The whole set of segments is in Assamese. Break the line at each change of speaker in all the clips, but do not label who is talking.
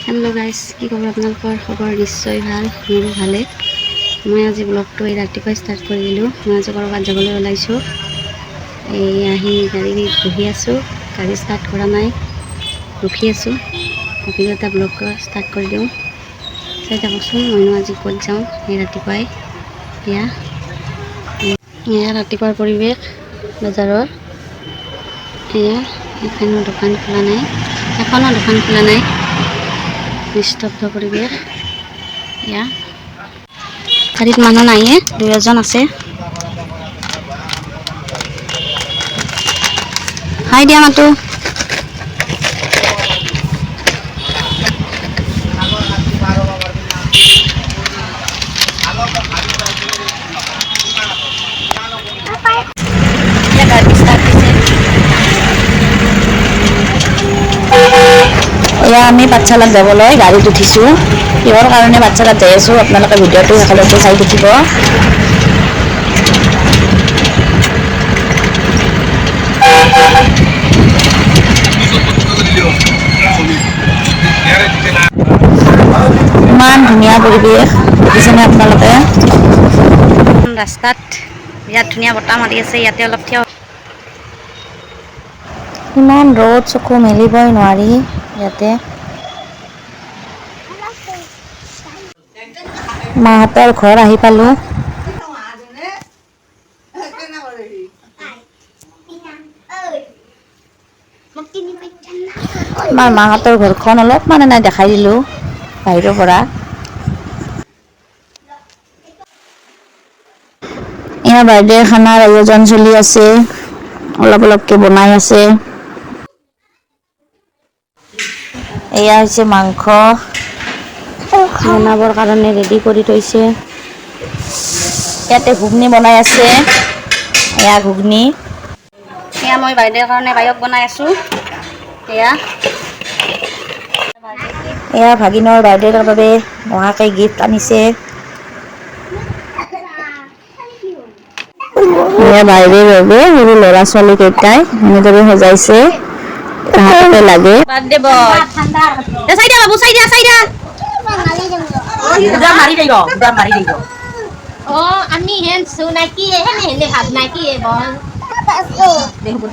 हेलो गाइस কি খবৰ আপোনালোকৰ খবৰ নিশ্চয় ভাল মোৰো ভালে মই আজি ব্লগটো এই ৰাতিপুৱা ষ্টাৰ্ট কৰি দিলোঁ মই আজি কৰবাত যাবলৈ ওলাইছোঁ এই আহি গাড়ীত বহি আছোঁ গাড়ী ষ্টাৰ্ট কৰা নাই ৰখি আছোঁ ভাবিলোঁ এটা ব্লগ ষ্টাৰ্ট কৰি দিওঁ চাই থাককচোন মইনো আজি ক'ত যাওঁ এই ৰাতিপুৱাই এয়া ৰাতিপুৱাৰ পৰিৱেশ বজাৰৰ এয়া এখনো দোকান খোলা নাই নিস্তব্ধ পৰিৱেশ এয়া গাড়ীত মানুহ নাইয়ে দুই এজন আছে হাই দিয়া মাতো এয়া আমি পাঠশালাত যাবলৈ গাড়ীত উঠিছোঁ কিহৰ কাৰণে পাঠশালাত যাই আছোঁ আপোনালোকে ভিডিঅ'টো শেষলৈকে চাই থাকিব ইমান ধুনীয়া পৰিৱেশ দেখিছেনে আপোনালোকে ৰাস্তাত বিৰাট ধুনীয়া বতাহ মাৰি আছে ইয়াতে অলপ থিয় ইমান ৰ'দ চকু মেলিবই নোৱাৰি ইয়াতে মাহঁতৰ ঘৰ আহি পালোঁ আমাৰ মাহঁতৰ ঘৰখন অলপমান নাই দেখাই দিলোঁ বাহিৰৰ পৰা এয়া বাৰ্থডে খানাৰ আয়োজন চলি আছে অলপকৈ বনাই আছে এয়া হৈছে মাংস বনাবৰ কাৰণে ৰেডি কৰি থৈছে ইয়াতে ঘুগনি বনাই আছে এয়া ঘুগনি এয়া মই বাৰ্থডেৰ কাৰণে পায়স বনাই আছোঁ এয়া ভাগিনৰ বাৰ্থডেৰ বাবে মহাকে গিফ্ট আনিছে এয়া বাৰ্থডেৰ বাবে সৰু ল'ৰা ছোৱালী কেইটাই এনেদৰে সজাইছে তাহাঁতকে লাগে বাৰ্থডে বয় চাই দিয়া বাবু চাই দিয়া
ओ আমি হেন সুনাকি হেন হেনে ভাব নাকি এ বল দেখব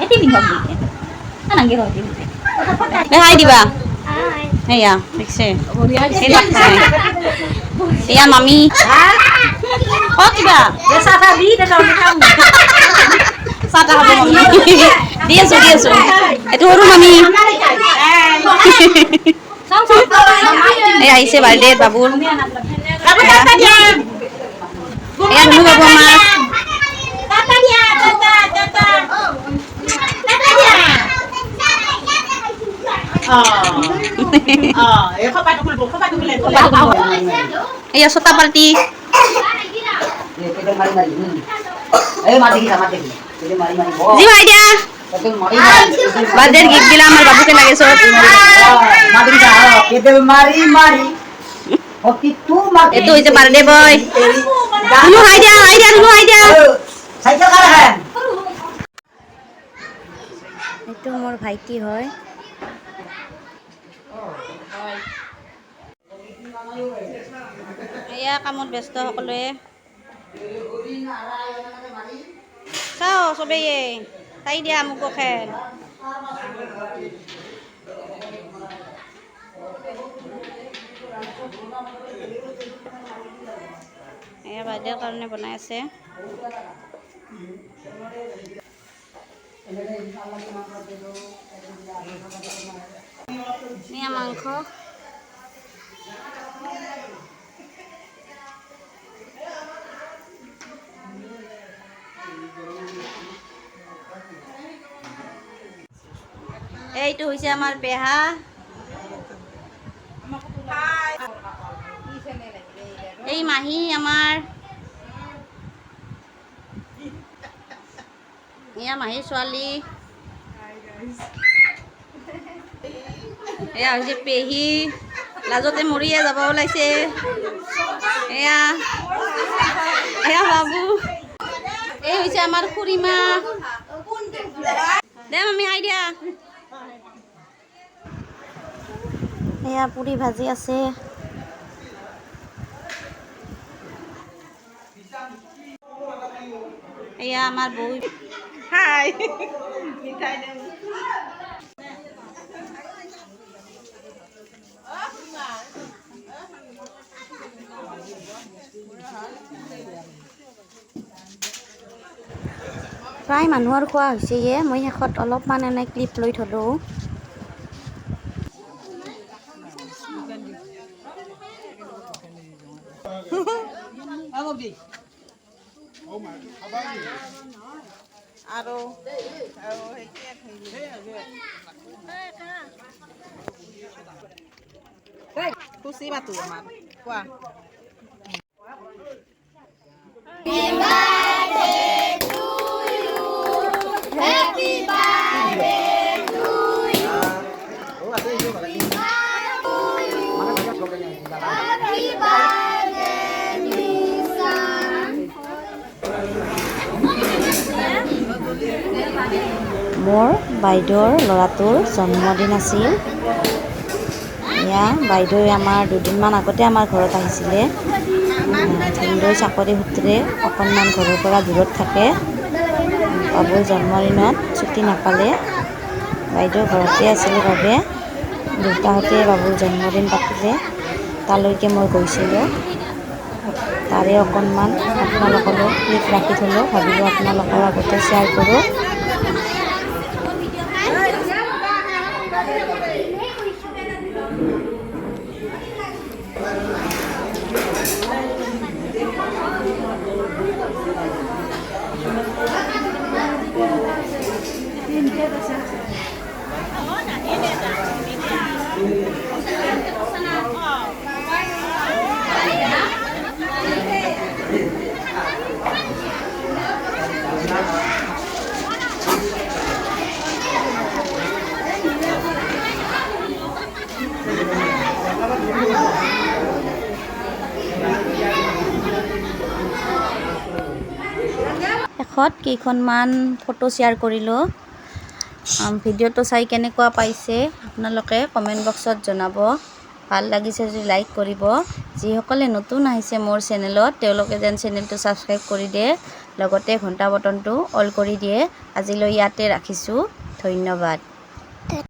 এটি বিভাগ নাগে হতি
হাই দিবা
হাই
এয়া দেখছে এয়া মামি ক কিবা
সাদা দি দে খাম
চাটা খাব মামি দি আছো এইটো সৰু মামি এই আহিছে বাৰ্থডে বাবুৰ এয়া ধুনু বাবু আমাৰ এয়া ছটা পাৰ্টি জি ভাই দিয়া বাৰ্থডেৰ গিফ্ট দিলা আমাৰ বাবুকে লাগে চব এইটো হৈছে বাৰ্থডে বয় ধুনু হাই দিয়া এইটো মোৰ ভাইটি হয় এয়া কামত ব্যস্ত সকলোৱে চাও চবেই তাই দিয়া মোক খেল এয়া বাৰ্থডেৰ কাৰণে বনাই আছে এয়া মাংস এইটো হৈছে আমাৰ পেহা এই মাহী আমাৰ এয়া মাহীৰ ছোৱালী এয়া হৈছে পেহী লাজতে মৰিয়ে যাব ওলাইছে এয়া বাবু এই হৈছে আমাৰ খুৰীমা দে মামি হাই দিয়া এয়া পুৰি ভাজি আছে। এয়া আমাৰ বৌ।
হাই মিঠাই দে
প্ৰায় মানুহৰ খোৱা হৈছেয়ে। মই শেষত অলপমান এনে ক্লিপ লৈ থলোঁ।
আৰু খুচি মাতো আমাৰ কোৱা
মোৰ বাইদেউৰ ল'ৰাটোৰ জন্মদিন আছিল। এয়া বাইদেৱে আমাৰ দুদিনমান আগতে আমাৰ ঘৰত আহিছিলে। ভিনদেউ চাকৰি সূত্ৰে অকণমান ঘৰৰ পৰা দূৰত থাকে। বাবুৰ জন্মদিনত ছুটি নাপালে। বাইদেউ ঘৰতে আছিলে বাবে দেউতাহঁতে বাবুৰ জন্মদিন পাতিলে। তালৈকে মই গৈছিলোঁ। তাৰে অকণমান আপোনালোকলৈ ক্লিপ ৰাখি থলোঁ। ভাবিলোঁ আপোনালোকৰ আগতে শ্বেয়াৰ কৰোঁ। শেষত কেইখনমান ফটো শ্বেয়াৰ কৰিলোঁ। ভিডিঅ'টো চাই কেনেকুৱা পাইছে আপোনালোকে কমেণ্ট বক্সত জনাব। ভাল লাগিছে যদি লাইক কৰিব। যিসকলে নতুন আহিছে মোৰ চেনেলত তেওঁলোকে যেন চেনেলটো ছাবস্ক্ৰাইব কৰি দিয়ে, লগতে ঘণ্টা বটনটো অল কৰি দিয়ে। আজিলৈ ইয়াতে ৰাখিছোঁ। ধন্যবাদ।